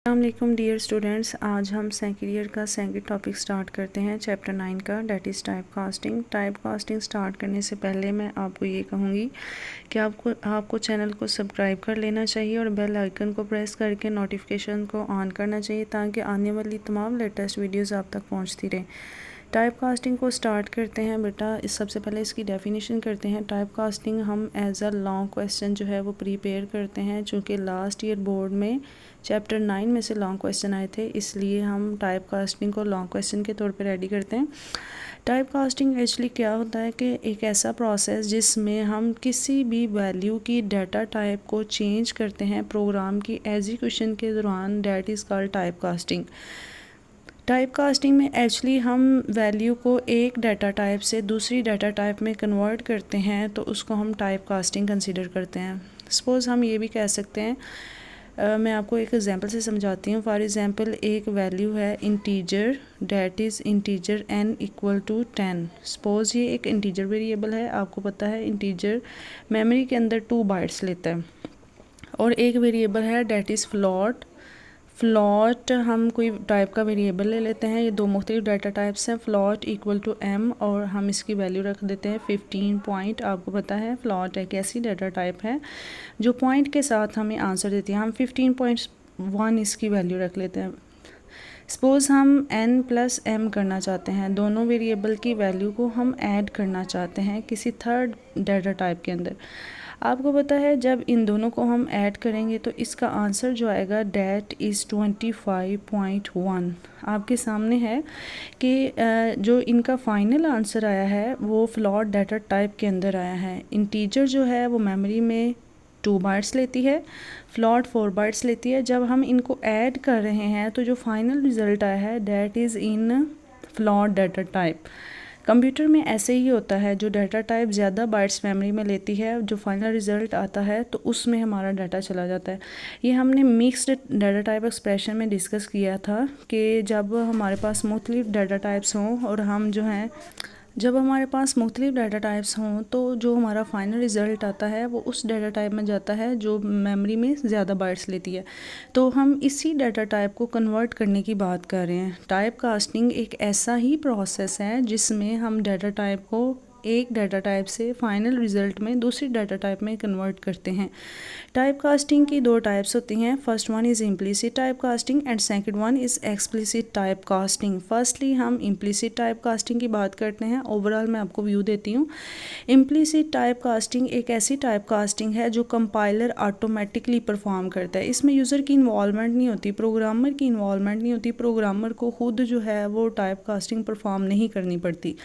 अस्सलाम dear students, आज हम सेकंड ईयर का सेकंड टॉपिक स्टार्ट करते हैं चैप्टर 9 का, that is type casting. Type casting start करने से पहले मैं आपको ये कहूँगी कि आपको चैनल को सब्सक्राइब कर लेना चाहिए और बेल आइकन को प्रेस करके नोटिफिकेशन को ऑन करना चाहिए ताकि आने वाली तमाम लेटेस्ट वीडियोज़ आप तक पहुँचती रहें। टाइप कास्टिंग को स्टार्ट करते हैं बेटा। सबसे पहले इसकी डेफिनेशन करते हैं। टाइप कास्टिंग हम एज अ लॉन्ग क्वेश्चन जो है वो प्रिपेयर करते हैं, चूँकि लास्ट ईयर बोर्ड में चैप्टर 9 में से लॉन्ग क्वेश्चन आए थे, इसलिए हम टाइप कास्टिंग को लॉन्ग क्वेश्चन के तौर पे रेडी करते हैं। टाइप कास्टिंग एक्चुअली क्या होता है कि एक ऐसा प्रोसेस जिसमें हम किसी भी वैल्यू की डाटा टाइप को चेंज करते हैं प्रोग्राम की एग्जीक्यूशन के दौरान, that is called type casting. Type casting में एक्चुअली हम वैल्यू को एक डाटा टाइप से दूसरी डाटा टाइप में कन्वर्ट करते हैं, तो उसको हम टाइप कास्टिंग कंसीडर करते हैं। सपोज़ हम ये भी कह सकते हैं, मैं आपको एक एग्जांपल से समझाती हूँ। फॉर एग्जांपल एक वैल्यू है integer, that is integer n equal to 10। Suppose ये एक इंटीजर वेरिएबल है, आपको पता है इंटीजर मेमोरी के अंदर 2 बाइट्स लेता है। और एक वेरिएबल है डेट इज़ फ्लोट। फ्लोट हम कोई टाइप का वेरिएबल ले लेते हैं, ये 2 मुख्तलिफ डाटा टाइप्स हैं। फ्लोट इक्वल टू m और हम इसकी वैल्यू रख देते हैं 15 पॉइंट। आपको पता है फ्लोट एक ऐसी डाटा टाइप है जो पॉइंट के साथ हमें आंसर देती है। हम 15.1 इसकी वैल्यू रख लेते हैं। सपोज़ हम n प्लस m करना चाहते हैं, दोनों वेरिएबल की वैल्यू को हम ऐड करना चाहते हैं किसी थर्ड डाटा टाइप के अंदर। आपको पता है जब इन दोनों को हम ऐड करेंगे तो इसका आंसर जो आएगा डेट इज़ 25.1। आपके सामने है कि जो इनका फाइनल आंसर आया है वो फ्लोट डाटा टाइप के अंदर आया है। इंटीजर जो है वो मेमोरी में 2 बाइट्स लेती है, फ्लोट 4 बाइट्स लेती है। जब हम इनको ऐड कर रहे हैं तो जो फाइनल रिज़ल्ट आया है that is in float data type. Computer में ऐसे ही होता है, जो डाटा टाइप ज़्यादा बाइट्स मेमोरी में लेती है, जो फाइनल रिज़ल्ट आता है तो उसमें हमारा डाटा चला जाता है। ये हमने मिक्स्ड डाटा टाइप एक्सप्रेशन में डिस्कस किया था कि जब हमारे पास मुख्तलिफ डाटा टाइप्स हों और हम जो हैं जब हमारे पास मुख्तलिफ डाटा टाइप्स हों तो जो हमारा फाइनल रिज़ल्ट आता है वो उस डाटा टाइप में जाता है जो मेमोरी में ज़्यादा बाइट्स लेती है। तो हम इसी डाटा टाइप को कन्वर्ट करने की बात कर रहे हैं। टाइप कास्टिंग एक ऐसा ही प्रोसेस है जिसमें हम डाटा टाइप को एक डाटा टाइप से फाइनल रिज़ल्ट में दूसरी डाटा टाइप में कन्वर्ट करते हैं। टाइप कास्टिंग की 2 टाइप्स होती हैं। First one is implicit type casting and second one is explicit type casting. Firstly हम इम्प्लिसिट टाइप कास्टिंग की बात करते हैं। ओवरऑल मैं आपको व्यू देती हूँ। इम्प्लिसिट टाइप कास्टिंग एक ऐसी टाइप कास्टिंग है जो कंपाइलर ऑटोमेटिकली परफॉर्म करता है। इसमें यूज़र की इन्वॉल्वमेंट नहीं होती, प्रोग्रामर की इन्वॉल्वमेंट नहीं होती, प्रोग्रामर को खुद जो है वो टाइप कास्टिंग परफॉर्म नहीं करनी पड़ती।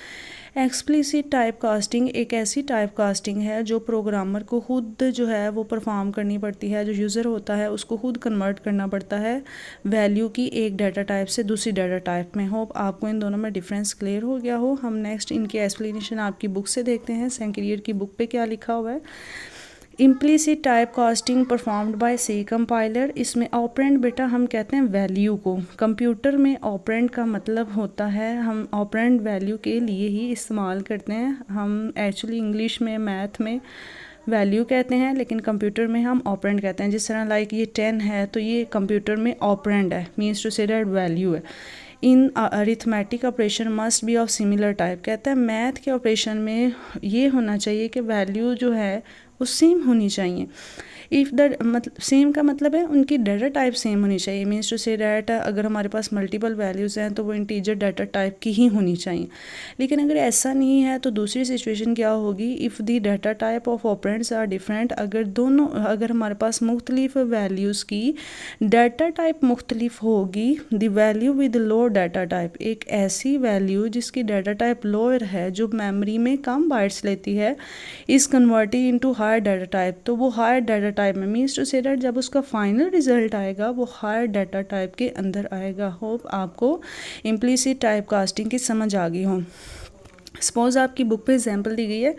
एक्सप्लिसिट टाइप कास्टिंग एक ऐसी टाइप कास्टिंग है जो प्रोग्रामर को खुद जो है वो परफॉर्म करनी पड़ती है। जो यूज़र होता है उसको खुद कन्वर्ट करना पड़ता है वैल्यू की एक डाटा टाइप से दूसरी डाटा टाइप में। होप आपको इन दोनों में डिफरेंस क्लियर हो गया हो। हम नेक्स्ट इनकी एक्सप्लेनेशन आपकी बुक से देखते हैं। सेकंड ईयर की बुक पे क्या लिखा हुआ है। Implicit type casting performed by C compiler. इसमें ऑपरेंड बेटा हम कहते हैं वैल्यू को। कंप्यूटर में ऑपरेंड का मतलब होता है, हम ऑपरेंड वैल्यू के लिए ही इस्तेमाल करते हैं। हम एक्चुअली इंग्लिश में मैथ में वैल्यू कहते हैं, लेकिन कंप्यूटर में हम ऑपरेंड कहते हैं। जिस तरह लाइक ये 10 है तो ये कंप्यूटर में ऑपरेंड है, means to say that value है। In arithmetic operation must be of similar type. कहता है मैथ के ऑपरेशन में ये होना चाहिए कि वैल्यू जो है वो सेम होनी चाहिए। इफ़ द मतलब सेम का मतलब है उनकी डाटा टाइप सेम होनी चाहिए, मीन्स टू से डैट अगर हमारे पास मल्टीपल वैल्यूज़ हैं तो वो इंटीजर डाटा टाइप की ही होनी चाहिए। लेकिन अगर ऐसा नहीं है तो दूसरी सिचुएशन क्या होगी। If the data type of operands are different, अगर हमारे पास मुख्तलिफ वैल्यूज़ की डाटा टाइप मुख्तलिफ होगी, the value with low data type एक ऐसी वैल्यू जिसकी डाटा टाइप लोअर है, जो मेमोरी में कम बाइट्स लेती है, is converted into higher data type. तो वो हायर डाटा टाइप में, मीन्स टू से दैट जब उसका फाइनल रिजल्ट आएगा वो हायर डाटा टाइप के अंदर आएगा। होप आपको इम्प्लिसिट टाइप कास्टिंग की समझ आ गई हो। सपोज़ आपकी बुक पे एग्जांपल दी गई है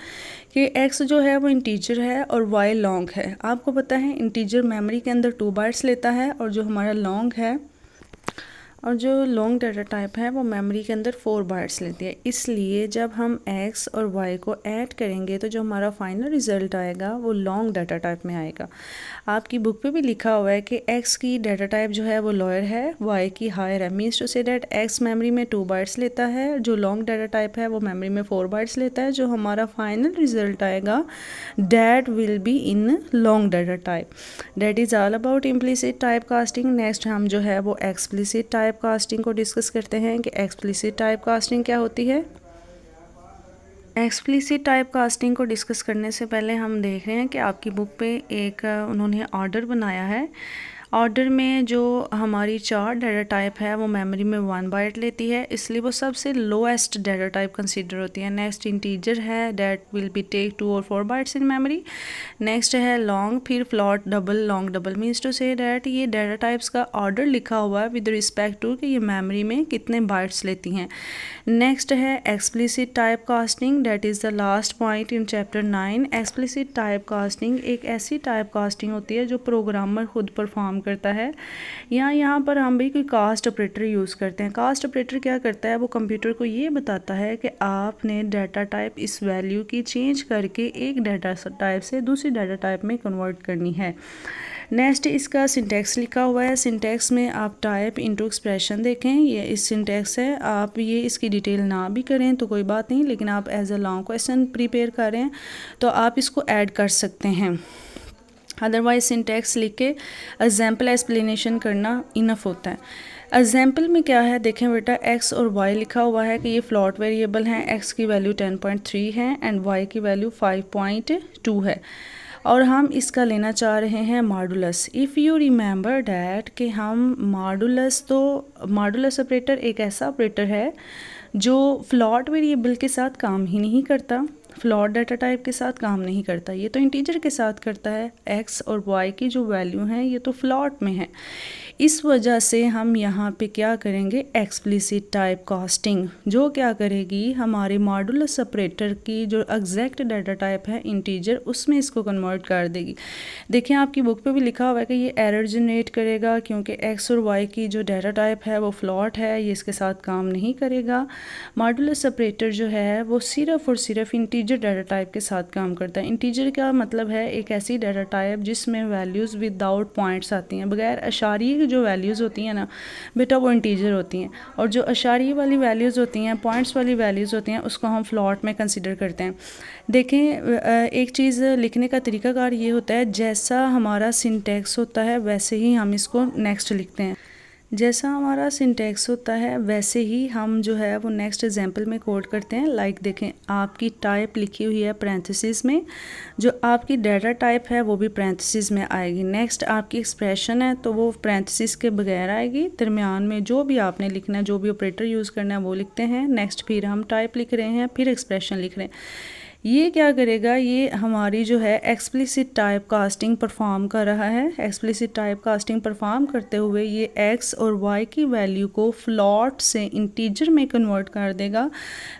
कि x जो है वो इंटीजर है और y लॉन्ग है। आपको पता है इंटीजर मेमोरी के अंदर 2 बाइट्स लेता है और जो हमारा लॉन्ग है और जो लॉन्ग डाटा टाइप है वो मेमोरी के अंदर 4 बाइट्स लेती है। इसलिए जब हम x और y को ऐड करेंगे तो जो हमारा फाइनल रिज़ल्ट आएगा वो लॉन्ग डाटा टाइप में आएगा। आपकी बुक पे भी लिखा हुआ है कि x की डाटा टाइप जो है वो लोअर है, y की हायर है। Means to say that x memory में 2 बाइट्स लेता है, जो लॉन्ग डाटा टाइप है वो मेमोरी में 4 बाइट्स लेता है। जो हमारा फाइनल रिज़ल्ट आएगा that will be in long data type. That is all about implicit type casting. Next हम जो है वो एक्सप्लिसिट टाइप कास्टिंग को डिस्कस करते हैं कि एक्सप्लिसिट टाइप कास्टिंग क्या होती है। एक्सप्लिसिट टाइप कास्टिंग को डिस्कस करने से पहले हम देख रहे हैं कि आपकी बुक पे एक उन्होंने ऑर्डर बनाया है। ऑर्डर में जो हमारी 4 डाटा टाइप है वो मेमोरी में 1 बाइट लेती है, इसलिए वो सबसे लोएस्ट डाटा टाइप कंसीडर होती है। नेक्स्ट इंटीजर है, दैट विल बी टेक 2 और 4 बाइट्स इन मेमोरी। नेक्स्ट है लॉन्ग, फिर float, double, long double. Means to say that ये डाटा टाइप्स का ऑर्डर लिखा हुआ है विद रिस्पेक्ट टू कि ये मेमोरी में कितने बाइट्स लेती हैं। नेक्स्ट है explicit type casting, that is the last point in chapter 9। Explicit type casting एक ऐसी टाइप कास्टिंग होती है जो प्रोग्रामर खुद परफॉर्म करता है, या यहाँ पर हम भी कोई कास्ट ऑपरेटर यूज़ करते हैं। कास्ट ऑपरेटर क्या करता है, वो कंप्यूटर को ये बताता है कि आपने डाटा टाइप इस वैल्यू की चेंज करके एक डाटा टाइप से दूसरी डाटा टाइप में कन्वर्ट करनी है। नेक्स्ट इसका सिंटैक्स लिखा हुआ है। सिंटैक्स में आप टाइप इनटू एक्सप्रेशन देखें, ये इस सिंटैक्स है। आप ये इसकी डिटेल ना भी करें तो कोई बात नहीं, लेकिन आप as a long question prepare कर रहे हैं तो आप इसको ऐड कर सकते हैं। अदरवाइज सिंटैक्स लिख के एग्जाम्पल एक्सप्लेनेशन करना इनफ होता है। एग्जाम्पल में क्या है देखें बेटा, x और y लिखा हुआ है कि ये फ्लॉट वेरिएबल हैं। x की वैल्यू 10.3 है एंड y की वैल्यू 5.2 है, और हम इसका लेना चाह रहे हैं modulus. If you remember that कि हम मॉडुलस, तो मॉडुलस ऑपरेटर एक ऐसा ऑपरेटर है जो फ्लॉट वेरिएबल के साथ काम ही नहीं करता, फ्लॉट डाटा टाइप के साथ काम नहीं करता, ये तो इंटीजर के साथ करता है। x और y की जो वैल्यू हैं ये तो फ्लॉट में है। इस वजह से हम यहाँ पे क्या करेंगे, एक्सप्लिसिट टाइप कास्टिंग, जो क्या करेगी हमारे मॉडुलस ऑपरेटर की जो एग्जैक्ट डाटा टाइप है इंटीजर, उसमें इसको कन्वर्ट कर देगी। देखिए आपकी बुक पे भी लिखा हुआ है कि ये एरर जनरेट करेगा क्योंकि x और y की जो डाटा टाइप है वो फ्लॉट है, ये इसके साथ काम नहीं करेगा। मॉडुलस ऑपरेटर जो है वो सिर्फ और सिर्फ इंटीजर डाटा टाइप के साथ काम करता है। इंटीजर का मतलब है एक ऐसी डाटा टाइप जिसमें वैल्यूज़ विदाउट पॉइंट्स आती हैं, बगैर अशारिये जो वैल्यूज़ होती हैं ना बेटा वो इंटीजर होती हैं, और जो अशारिये वाली वैल्यूज़ होती हैं, पॉइंट्स वाली वैल्यूज़ होती हैं, उसको हम फ्लॉट में कंसिडर करते हैं। देखें एक चीज़ लिखने का तरीकाकार ये होता है, जैसा हमारा सिंटैक्स होता है वैसे ही हम इसको नेक्स्ट लिखते हैं। जैसा हमारा सिंटैक्स होता है वैसे ही हम जो है वो नेक्स्ट एग्जांपल में कोड करते हैं। लाइक देखें आपकी टाइप लिखी हुई है पैरेंथेसिस में, जो आपकी डाटा टाइप है वो भी पैरेंथेसिस में आएगी। नेक्स्ट आपकी एक्सप्रेशन है तो वो पैरेंथेसिस के बगैर आएगी। दरमियान में जो भी आपने लिखना है, जो भी ऑपरेटर यूज़ करना है वो लिखते हैं। नेक्स्ट फिर हम टाइप लिख रहे हैं, फिर एक्सप्रेशन लिख रहे हैं। ये क्या करेगा, ये हमारी जो है एक्सप्लिसिट टाइप कास्टिंग परफॉर्म कर रहा है। एक्सप्लिसिट टाइप कास्टिंग परफॉर्म करते हुए ये x और y की वैल्यू को फ्लॉट से इंटीजर में कन्वर्ट कर देगा।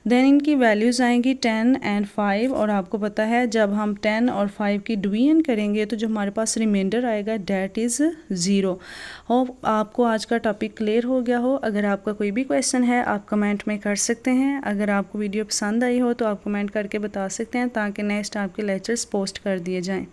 देन इनकी वैल्यूज़ आएंगी 10 एंड 5, और आपको पता है जब हम 10 और 5 की डिवीजन करेंगे तो जो हमारे पास रिमाइंडर आएगा डैट इज़ 0। होप आपको आज का टॉपिक क्लियर हो गया हो। अगर आपका कोई भी क्वेश्चन है आप कमेंट में कर सकते हैं। अगर आपको वीडियो पसंद आई हो तो आप कमेंट करके बता सकते हैं ताकि नेक्स्ट आपके लेक्चर्स पोस्ट कर दिए जाएं।